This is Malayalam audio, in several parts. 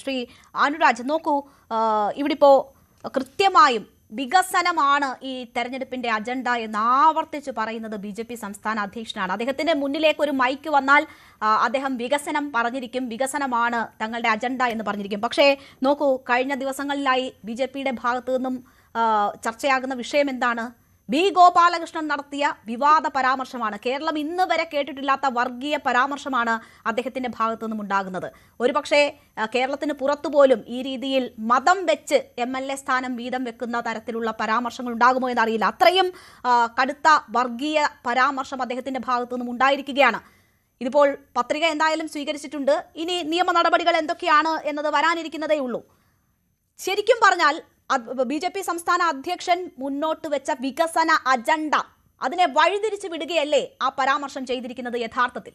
ശ്രീ അനുരാജ് നോക്കൂ, ഇവിടിപ്പോ കൃത്യമായും വികസനമാണ് ഈ തെരഞ്ഞെടുപ്പിന്റെ അജണ്ട എന്ന് ആവർത്തിച്ച് പറയുന്നത് BJP സംസ്ഥാന അധ്യക്ഷനാണ്. അദ്ദേഹത്തിന്റെ മുന്നിലേക്ക് ഒരു മൈക്ക് വന്നാൽ അദ്ദേഹം വികസനം പറഞ്ഞിരിക്കും, വികസനമാണ് തങ്ങളുടെ അജണ്ട എന്ന് പറഞ്ഞിരിക്കും. പക്ഷേ നോക്കൂ, കഴിഞ്ഞ ദിവസങ്ങളിലായി BJPയുടെ ഭാഗത്തു നിന്നും ചർച്ചയാകുന്ന വിഷയം എന്താണ്? ബി ഗോപാലകൃഷ്ണൻ നടത്തിയ വിവാദ പരാമർശമാണ്. കേരളം ഇന്ന് വരെ കേട്ടിട്ടില്ലാത്ത വർഗീയ പരാമർശമാണ് അദ്ദേഹത്തിന്റെ ഭാഗത്തു നിന്നും ഉണ്ടാകുന്നത്. ഒരുപക്ഷെ കേരളത്തിന് പുറത്തുപോലും ഈ രീതിയിൽ മതം വെച്ച് MLA സ്ഥാനം വീതം വെക്കുന്ന തരത്തിലുള്ള പരാമർശങ്ങൾ ഉണ്ടാകുമോ എന്നറിയില്ല. അത്രയും കടുത്ത വർഗീയ പരാമർശം അദ്ദേഹത്തിന്റെ ഭാഗത്തു നിന്നും ഉണ്ടായിരിക്കുകയാണ്. ഇതിപ്പോൾ പത്രിക എന്തായാലും സ്വീകരിച്ചിട്ടുണ്ട്. ഇനി നിയമ നടപടികൾ എന്തൊക്കെയാണ് എന്നത് വരാനിരിക്കുന്നതേ ഉള്ളൂ. ശരിക്കും പറഞ്ഞാൽ BJP സംസ്ഥാന അധ്യക്ഷൻ മുന്നോട്ട് വെച്ച വികസന അജണ്ട അതിനെ വഴിതിരിച്ചു വിടുകയല്ലേ ആ പരാമർശം ചെയ്തിരിക്കുന്നത് യഥാർത്ഥത്തിൽ?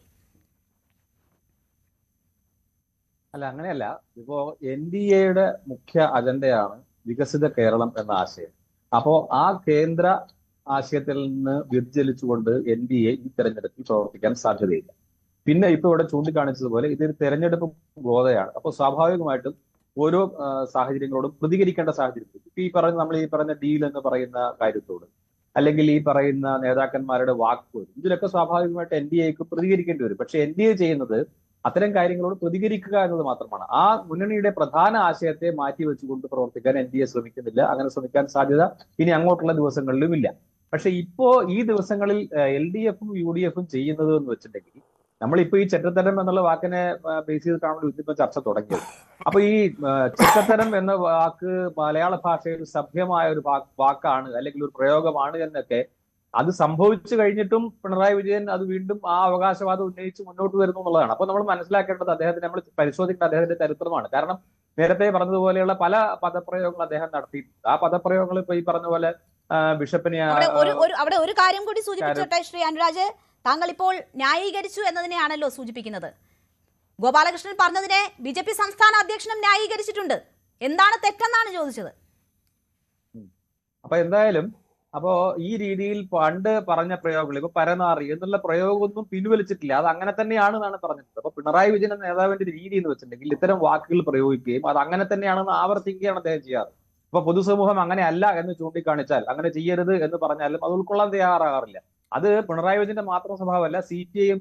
അല്ല, അങ്ങനെയല്ല. ഇപ്പോ NDAയുടെ മുഖ്യ അജണ്ടയാണ് വികസിത കേരളം എന്ന ആശയം. അപ്പോ ആ കേന്ദ്ര ആശയത്തിൽ നിന്ന് വ്യതിചലിച്ചുകൊണ്ട് NDA ഈ തെരഞ്ഞെടുപ്പിൽ പ്രവർത്തിക്കാൻ സാധ്യതയില്ല. പിന്നെ ഇപ്പൊ ഇവിടെ ചൂണ്ടിക്കാണിച്ചതുപോലെ ഇതൊരു തെരഞ്ഞെടുപ്പ് ഗോതയാണ്. അപ്പോൾ സ്വാഭാവികമായിട്ടും ഓരോ സാഹചര്യങ്ങളോടും പ്രതികരിക്കേണ്ട സാഹചര്യത്തിൽ നമ്മൾ ഈ പറഞ്ഞ ഡീൽ എന്ന് പറയുന്ന കാര്യത്തോട്, അല്ലെങ്കിൽ ഈ പറയുന്ന നേതാക്കന്മാരുടെ വാക്കുകൾ, ഇതിലൊക്കെ സ്വാഭാവികമായിട്ട് NDAക്ക് പ്രതികരിക്കേണ്ടി വരും. പക്ഷെ NDA ചെയ്യുന്നത് അത്തരം കാര്യങ്ങളോട് പ്രതികരിക്കുക എന്നത് മാത്രമാണ്. ആ മുന്നണിയുടെ പ്രധാന ആശയത്തെ മാറ്റി വെച്ചുകൊണ്ട് പ്രവർത്തിക്കാൻ NDA ശ്രമിക്കുന്നില്ല. അങ്ങനെ ശ്രമിക്കാൻ സാധ്യത ഇനി അങ്ങോട്ടുള്ള ദിവസങ്ങളിലും ഇല്ല. പക്ഷെ ഇപ്പോ ഈ ദിവസങ്ങളിൽ LDFും UDFും ചെയ്യുന്നത് എന്ന് വെച്ചിട്ടുണ്ടെങ്കിൽ, നമ്മളിപ്പോ ഈ ചെറ്റത്തരം എന്നുള്ള വാക്കിനെ ബേസ് ചെയ്തിട്ടാണല്ലോ ഇതിപ്പോ ചർച്ച തുടങ്ങിയത്. അപ്പൊ ഈ ചെറ്റത്തരം എന്ന വാക്ക് മലയാള ഭാഷയിൽ സഭ്യമായ ഒരു വാക്കാണ്, അല്ലെങ്കിൽ ഒരു പ്രയോഗമാണ് എന്നൊക്കെ അത് സംഭവിച്ചു കഴിഞ്ഞിട്ടും പിണറായി വിജയൻ അത് വീണ്ടും ആ അവകാശവാദം ഉന്നയിച്ച് മുന്നോട്ട് വരുന്നു എന്നുള്ളതാണ്. അപ്പൊ നമ്മൾ മനസ്സിലാക്കേണ്ടത് അദ്ദേഹത്തിന്, നമ്മൾ പരിശോധിക്കേണ്ട അദ്ദേഹത്തിന്റെ ചരിത്രമാണ്. കാരണം നേരത്തെ പറഞ്ഞതുപോലെയുള്ള പല പദപ്രയോഗങ്ങൾ അദ്ദേഹം നടത്തിയിട്ടുണ്ട്. ആ പദപ്രയോഗങ്ങൾ ഇപ്പൊ ഈ പറഞ്ഞ പോലെ ബിഷപ്പിനെ അവിടെ ഒരു കാര്യം കൂടി സൂചിപ്പിച്ചോട്ടെ ശ്രീ അനുരാജ്, താങ്കൾ ഇപ്പോൾ ന്യായീകരിച്ചു എന്നതിനെയാണല്ലോ സൂചിപ്പിക്കുന്നത്. ഗോപാലകൃഷ്ണൻ പറഞ്ഞതിനെ BJP സംസ്ഥാന അധ്യക്ഷനും ന്യായീകരിച്ചിട്ടുണ്ട്. എന്താണ് തെറ്റെന്നാണ് ചോദിച്ചത്. അപ്പൊ എന്തായാലും ഈ രീതിയിൽ പണ്ട് പറഞ്ഞ പ്രയോഗങ്ങൾ, ഇപ്പൊ പരനാറി എന്നുള്ള പ്രയോഗമൊന്നും പിൻവലിച്ചിട്ടില്ല. അത് അങ്ങനെ തന്നെയാണെന്നാണ് പറഞ്ഞിട്ടുള്ളത്. അപ്പൊ പിണറായി വിജയൻ എന്ന നേതാവിന്റെ രീതി എന്ന് വെച്ചിട്ടുണ്ടെങ്കിൽ ഇത്തരം വാക്കുകൾ പ്രയോഗിക്കുകയും അത് അങ്ങനെ തന്നെയാണെന്ന് ആവർത്തിക്കുകയാണ് അദ്ദേഹം ചെയ്യാറ്. അപ്പൊ പൊതുസമൂഹം അങ്ങനെ അല്ല എന്ന് ചൂണ്ടിക്കാണിച്ചാൽ, അങ്ങനെ ചെയ്യരുത് എന്ന് പറഞ്ഞാലും അത് ഉൾക്കൊള്ളാൻ തയ്യാറാകാറില്ല. അത് പിണറായി വിജയന്റെ മാത്രം സ്വഭാവമല്ല, CPIM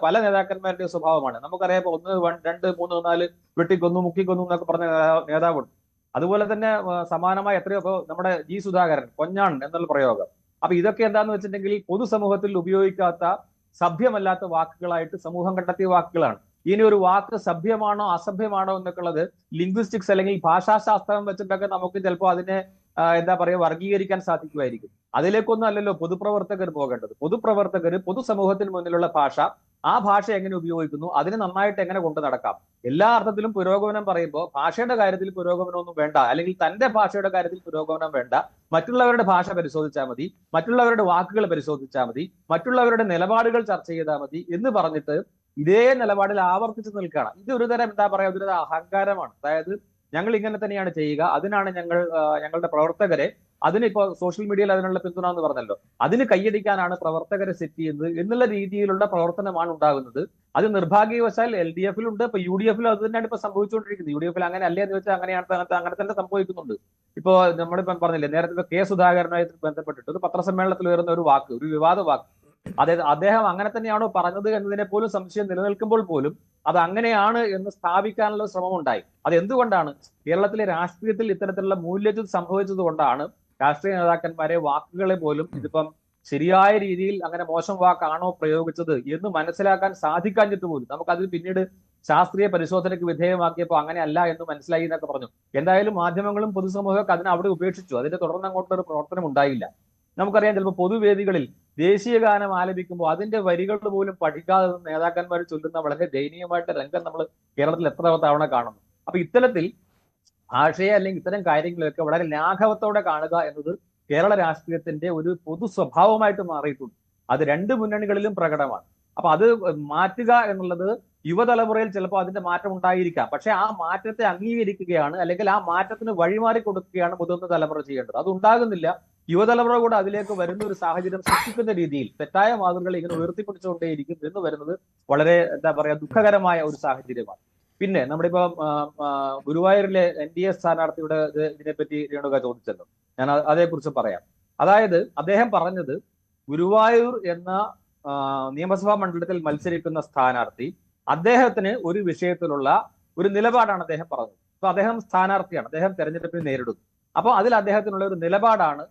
പല നേതാക്കന്മാരുടെയും സ്വഭാവമാണ്. നമുക്കറിയാം, 1, 2, 3, 4 വെട്ടിക്കൊന്നു, മുക്കിക്കൊന്നു എന്നൊക്കെ പറഞ്ഞ നേതാവുണ്ട്. അതുപോലെ തന്നെ സമാനമായ എത്രയോ നമ്മുടെ G സുധാകരൻ, കൊഞ്ഞാൺ എന്നുള്ള പ്രയോഗം. അപ്പൊ ഇതൊക്കെ എന്താന്ന് വെച്ചിട്ടുണ്ടെങ്കിൽ പൊതുസമൂഹത്തിൽ ഉപയോഗിക്കാത്ത, സഭ്യമല്ലാത്ത വാക്കുകളായിട്ട് സമൂഹം കണ്ടെത്തിയ വാക്കുകളാണ്. ഇനി ഒരു വാക്ക് സഭ്യമാണോ അസഭ്യമാണോ എന്നൊക്കെ ഉള്ളത് ലിംഗ്വിസ്റ്റിക്സ് അല്ലെങ്കിൽ ഭാഷാശാസ്ത്രം വെച്ചിട്ടൊക്കെ നമുക്ക് ചിലപ്പോൾ അതിനെ വർഗീകരിക്കാൻ സാധിക്കുമായിരിക്കും. അതിലേക്കൊന്നും അല്ലല്ലോ പൊതുപ്രവർത്തകർ പോകേണ്ടത്. പൊതുപ്രവർത്തകർ പൊതുസമൂഹത്തിന് മുന്നിലുള്ള ഭാഷ, ആ ഭാഷ എങ്ങനെ ഉപയോഗിക്കുന്നു, അതിനെ നന്നായിട്ട് എങ്ങനെ കൊണ്ടു നടക്കാം. എല്ലാ അർത്ഥത്തിലും പുരോഗമനം പറയുമ്പോൾ ഭാഷയുടെ കാര്യത്തിൽ പുരോഗമനമൊന്നും വേണ്ട, അല്ലെങ്കിൽ തന്റെ ഭാഷയുടെ കാര്യത്തിൽ പുരോഗമനം വേണ്ട, മറ്റുള്ളവരുടെ ഭാഷ പരിശോധിച്ചാൽ മതി, മറ്റുള്ളവരുടെ വാക്കുകൾ പരിശോധിച്ചാൽ മതി, മറ്റുള്ളവരുടെ നിലപാടുകൾ ചർച്ച ചെയ്താൽ മതി എന്ന് പറഞ്ഞിട്ട് ഇതേ നിലപാടിൽ ആവർത്തിച്ച് നിൽക്കണം. ഇത് ഒരു തരം ഒരു അഹങ്കാരമാണ്. അതായത് ഞങ്ങൾ ഇങ്ങനെ തന്നെയാണ് ചെയ്യുക, അതിനാണ് ഞങ്ങളുടെ പ്രവർത്തകരെ, അതിനിപ്പോ സോഷ്യൽ മീഡിയയിൽ അതിനുള്ള പിന്തുണ എന്ന് പറഞ്ഞല്ലോ, അതിന് കൈയടിക്കാനാണ് പ്രവർത്തകരെ സെറ്റ് ചെയ്യുന്നത് എന്നുള്ള രീതിയിലുള്ള പ്രവർത്തനമാണ് ഉണ്ടാകുന്നത്. അത് നിർഭാഗ്യവശാൽ LDFിലുണ്ട്, ഇപ്പൊ UDFിലും അത് തന്നെയാണ് ഇപ്പൊ സംഭവിച്ചുകൊണ്ടിരിക്കുന്നത്. UDFിൽ അങ്ങനെ അല്ലേ എന്ന് വെച്ചാൽ അങ്ങനെ തന്നെ സംഭവിക്കുന്നുണ്ട്. ഇപ്പോ നമ്മളിപ്പം പറഞ്ഞില്ലേ, നേരത്തെ K സുധാകരനുമായി ബന്ധപ്പെട്ടിട്ട് ഒരു പത്രസമ്മേളനത്തിൽ വരുന്ന ഒരു വാക്ക്, ഒരു വിവാദ വാക്ക്, അതായത് അദ്ദേഹം അങ്ങനെ തന്നെയാണോ പറഞ്ഞത് എന്നതിനെ പോലും സംശയം നിലനിൽക്കുമ്പോൾ പോലും അത് അങ്ങനെയാണ് എന്ന് സ്ഥാപിക്കാനുള്ള ശ്രമം ഉണ്ടായി. അത് എന്തുകൊണ്ടാണ്? കേരളത്തിലെ രാഷ്ട്രീയത്തിൽ ഇത്തരത്തിലുള്ള മൂല്യച്യുതി സംഭവിച്ചത് കൊണ്ടാണ് രാഷ്ട്രീയ നേതാക്കന്മാരെ, വാക്കുകളെ പോലും ഇതിപ്പം ശരിയായ രീതിയിൽ അങ്ങനെ മോശം വാക്കാണോ പ്രയോഗിച്ചത് എന്ന് മനസ്സിലാക്കാൻ സാധിക്കാഞ്ഞിട്ട് പോലും നമുക്കതിൽ പിന്നീട് ശാസ്ത്രീയ പരിശോധനയ്ക്ക് വിധേയമാക്കിയപ്പോൾ അങ്ങനെ അല്ല എന്ന് മനസ്സിലായി എന്നൊക്കെ പറഞ്ഞു. എന്തായാലും മാധ്യമങ്ങളും പൊതുസമൂഹമൊക്കെ അതിനെ അവിടെ ഉപേക്ഷിച്ചു. അതിന്റെ തുടർന്ന് അങ്ങോട്ടൊരു പ്രവർത്തനം ഉണ്ടായില്ല. നമുക്കറിയാം, ചിലപ്പോൾ പൊതുവേദികളിൽ ദേശീയ ഗാനം ആലപിക്കുമ്പോൾ അതിന്റെ വരികൾ പോലും പഠിക്കാതെ നേതാക്കന്മാർ ചൊല്ലുന്ന വളരെ ദയനീയമായിട്ട് രംഗം നമ്മൾ കേരളത്തിൽ എത്ര തവണ കാണുന്നു. അപ്പൊ ഇത്തരത്തിൽ ഭാഷയെ അല്ലെങ്കിൽ ഇത്തരം കാര്യങ്ങളൊക്കെ വളരെ ലാഘവത്തോടെ കാണുക എന്നത് കേരള രാഷ്ട്രീയത്തിന്റെ ഒരു പൊതു സ്വഭാവമായിട്ട് മാറിയിട്ടുണ്ട്. അത് രണ്ട് മുന്നണികളിലും പ്രകടമാണ്. അപ്പൊ അത് മാറ്റുക എന്നുള്ളത് യുവതലമുറയിൽ ചിലപ്പോൾ അതിന്റെ മാറ്റം ഉണ്ടായിരിക്കാം. പക്ഷെ ആ മാറ്റത്തെ അംഗീകരിക്കുകയാണ്, അല്ലെങ്കിൽ ആ മാറ്റത്തിന് വഴിമാറി കൊടുക്കുകയാണ് മുതിർന്ന തലമുറ ചെയ്യേണ്ടത്. അത് ഉണ്ടാകുന്നില്ല. യുവതലമുറ കൂടെ അതിലേക്ക് വരുന്ന ഒരു സാഹചര്യം സൃഷ്ടിക്കുന്ന രീതിയിൽ തെറ്റായ മാതൃകകൾ ഇങ്ങനെ ഉയർത്തിപ്പിടിച്ചുകൊണ്ടേയിരിക്കും എന്ന് വരുന്നത് വളരെ ദുഃഖകരമായ ഒരു സാഹചര്യമാണ്. പിന്നെ നമ്മുടെ ഇപ്പൊ ഗുരുവായൂരിലെ NDA സ്ഥാനാർത്ഥിയുടെ ഇതിനെപ്പറ്റി രേണുക ചോദിച്ചല്ലോ, ഞാൻ അതേക്കുറിച്ച് പറയാം. അതായത് അദ്ദേഹം പറഞ്ഞത് ഗുരുവായൂർ എന്ന നിയമസഭാ മണ്ഡലത്തിൽ മത്സരിക്കുന്ന സ്ഥാനാർത്ഥി അദ്ദേഹത്തിന് ഒരു വിഷയത്തിലുള്ള ഒരു നിലപാടാണ് അദ്ദേഹം പറഞ്ഞത്. അപ്പൊ അദ്ദേഹം സ്ഥാനാർത്ഥിയാണ്, അദ്ദേഹം തെരഞ്ഞെടുപ്പിൽ നേരിടുന്നു. അപ്പൊ അതിൽ അദ്ദേഹത്തിനുള്ള ഒരു നിലപാടാണ്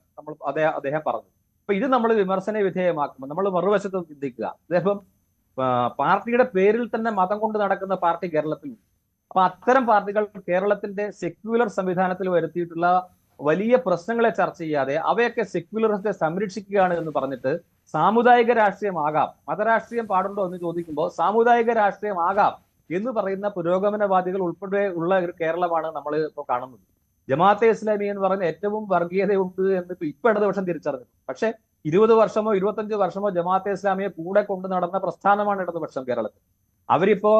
അദ്ദേഹം പറഞ്ഞത്. അപ്പൊ ഇത് നമ്മൾ വിമർശന വിധേയമാക്കുമ്പോൾ നമ്മൾ മറുവശത്ത് ചിന്തിക്കുക, അദ്ദേഹം പാർട്ടിയുടെ പേരിൽ തന്നെ മതം കൊണ്ട് നടക്കുന്ന പാർട്ടി കേരളത്തിലുണ്ട്. അപ്പൊ അത്തരം പാർട്ടികൾ കേരളത്തിന്റെ സെക്യുലർ സംവിധാനത്തിൽ വരുത്തിയിട്ടുള്ള വലിയ പ്രശ്നങ്ങളെ ചർച്ച ചെയ്യാതെ അവയൊക്കെ സെക്യുലറിസത്തെ സംരക്ഷിക്കുകയാണ് എന്ന് പറഞ്ഞിട്ട് സാമുദായിക രാഷ്ട്രീയമാകാം, മതരാഷ്ട്രീയം പാടുണ്ടോ എന്ന് ചോദിക്കുമ്പോൾ സാമുദായിക രാഷ്ട്രീയമാകാം എന്ന് പറയുന്ന പുരോഗമനവാദികൾ ഉൾപ്പെടെ ഉള്ള ഒരു കേരളമാണ് നമ്മൾ ഇപ്പോൾ കാണുന്നത്. ജമാഅത്തെ ഇസ്ലാമി എന്ന് പറയുന്ന ഏറ്റവും വർഗീയതയുണ്ട് എന്ന് ഇപ്പൊ ഇടതുപക്ഷം തിരിച്ചറിഞ്ഞു. പക്ഷെ 20 വർഷമോ 25 വർഷമോ ജമാഅത്തെ ഇസ്ലാമിയെ കൂടെ കൊണ്ടു നടന്ന പ്രസ്ഥാനമാണ് ഇടതുപക്ഷം കേരളത്തിൽ. അവരിപ്പോ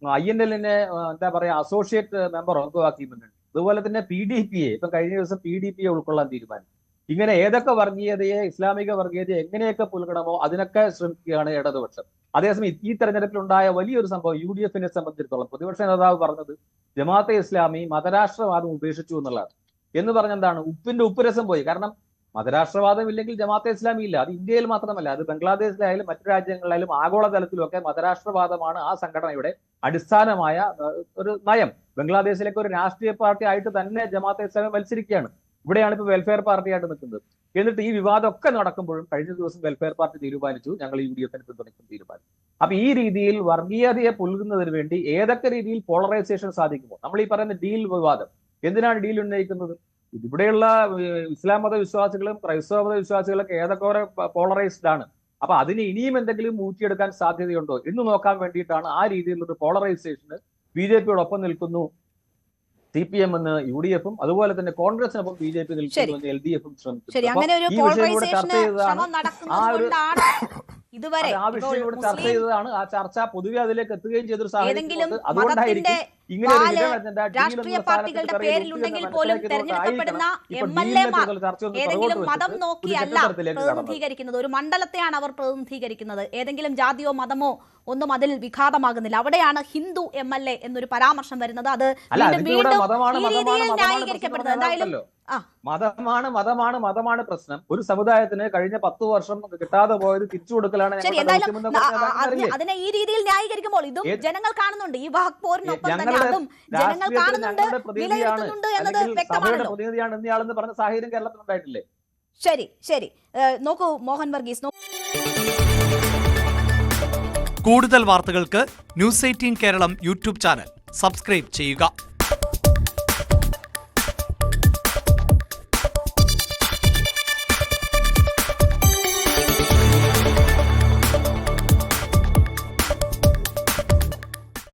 INL-നെ എന്താ പറയാ അസോസിയേറ്റ് മെമ്പർ ഉറപ്പാക്കിയിട്ടുണ്ട്. അതുപോലെ തന്നെ PDP-യെ ഇപ്പൊ കഴിഞ്ഞ ദിവസം PDP-യെ ഉൾക്കൊള്ളാൻ തീരുമാനിച്ചു. ഇങ്ങനെ ഏതൊക്കെ വർഗീയതയെ, ഇസ്ലാമിക വർഗീയതയെ എങ്ങനെയൊക്കെ പുൽകണമോ അതിനൊക്കെ ശ്രമിക്കുകയാണ് ഇടതുപക്ഷം. അതേസമയം ഈ തെരഞ്ഞെടുപ്പിലുണ്ടായ വലിയൊരു സംഭവം UDF-നെ സംബന്ധിച്ചിടത്തോളം പ്രതിപക്ഷ നേതാവ് പറഞ്ഞത് ജമാഅത്തെ ഇസ്ലാമി മതരാഷ്ട്രവാദം ഉപേക്ഷിച്ചു എന്നുള്ളതാണ്. എന്ന് പറഞ്ഞെന്താണ്, ഉപ്പിന്റെ ഉപ്പുരസം പോയി. കാരണം മതരാഷ്ട്രവാദം ഇല്ലെങ്കിൽ ജമാഅത്തെ ഇസ്ലാമി ഇല്ല. അത് ഇന്ത്യയിൽ മാത്രമല്ല, അത് ബംഗ്ലാദേശിലായാലും മറ്റു രാജ്യങ്ങളിലായാലും ആഗോളതലത്തിലും ഒക്കെ മതരാഷ്ട്രവാദമാണ് ആ സംഘടനയുടെ അടിസ്ഥാനമായ ഒരു നയം. ബംഗ്ലാദേശിലേക്ക് ഒരു രാഷ്ട്രീയ പാർട്ടി ആയിട്ട് തന്നെ ജമാഅത്തെ ഇസ്ലാമി മത്സരിക്കുകയാണ്. ഇവിടെയാണ് ഇപ്പൊ വെൽഫെയർ പാർട്ടിയായിട്ട് നിൽക്കുന്നത്. എന്നിട്ട് ഈ വിവാദമൊക്കെ നടക്കുമ്പോഴും കഴിഞ്ഞ ദിവസം വെൽഫെയർ പാർട്ടി തീരുമാനിച്ചു ഞങ്ങൾ UDF-നെ പിന്തുണയ്ക്കും തീരുമാനിച്ചു. അപ്പൊ ഈ രീതിയിൽ വർഗീയതയെ പുൽകുന്നതിന് വേണ്ടി ഏതൊക്കെ രീതിയിൽ പോളറൈസേഷൻ സാധിക്കുമോ, നമ്മൾ ഈ പറയുന്ന ഡീൽ വിവാദം, എന്തിനാണ് ഡീൽ ഉന്നയിക്കുന്നത്? ഇവിടെയുള്ള ഇസ്ലാം മത വിശ്വാസികളും ക്രൈസ്തവ മത വിശ്വാസികളൊക്കെ ഏതൊക്കെ പോളറൈസ്ഡ് ആണ്. അപ്പൊ അതിന് ഇനിയും എന്തെങ്കിലും ഊറ്റിയെടുക്കാൻ സാധ്യതയുണ്ടോ എന്ന് നോക്കാൻ വേണ്ടിയിട്ടാണ് ആ രീതിയിലുള്ള ഒരു പോളറൈസേഷന് BJP-യോടൊപ്പം നിൽക്കുന്നു CPM എന്ന് UDF-ഉം അതുപോലെ തന്നെ കോൺഗ്രസിനൊപ്പം BJP നിൽക്കുന്നു എന്ന് LDF-ഉം ആ വിഷയം ചർച്ച ചെയ്തതാണ്. ആ ചർച്ച പൊതുവെ അതിലേക്ക് എത്തുകയും ചെയ്തൊരു സാഹചര്യം. അതുകൊണ്ടായിരിക്കും ഇങ്ങനെ രാഷ്ട്രീയ പാർട്ടികളുടെ പേരിലുണ്ടെങ്കിൽ പോലും തെരഞ്ഞെടുക്കപ്പെടുന്ന MLA-മാർ ഏതെങ്കിലും മതം നോക്കിയല്ല പ്രതിനിധീകരിക്കുന്നത്, ഒരു മണ്ഡലത്തെയാണ് അവർ പ്രതിനിധീകരിക്കുന്നത്. ഏതെങ്കിലും ജാതിയോ മതമോ ഒന്നും അതിൽ വിഘാതമാകുന്നില്ല. അവിടെയാണ് ഹിന്ദു MLA എന്നൊരു പരാമർശം വരുന്നത്. അത് ന്യായീകരിക്കപ്പെടുന്നത് എന്തായാലും മതമാണ് പ്രശ്നം. ഒരു സമുദായത്തിന് കഴിഞ്ഞ 10 വർഷം കിട്ടാതെ പോയത് തിരിച്ചു കൊടുക്കലാണ്. അതിനെ ഈ രീതിയിൽ ന്യായീകരിക്കുമ്പോൾ ഇതും ജനങ്ങൾ കാണുന്നുണ്ട്. ഈ വാക്പോരിനൊപ്പം തന്നെ അതും ജനങ്ങൾ കാണുന്നുണ്ട്, വിലയിരുത്തുന്നുണ്ട് എന്നത് വ്യക്തമാണല്ലോ. പ്രതിനിധിയാണ് എന്നയാളെന്ന് പറഞ്ഞ സാഹചര്യം കേരളത്തിൽ ഉണ്ടായിട്ടില്ലേ? ശരി. നോക്കൂ മോഹൻ വർഗീസ്, കൂടുതൽ വാർത്തകൾക്ക് News 18 Keralam YouTube channel subscribe ചെയ്യുക.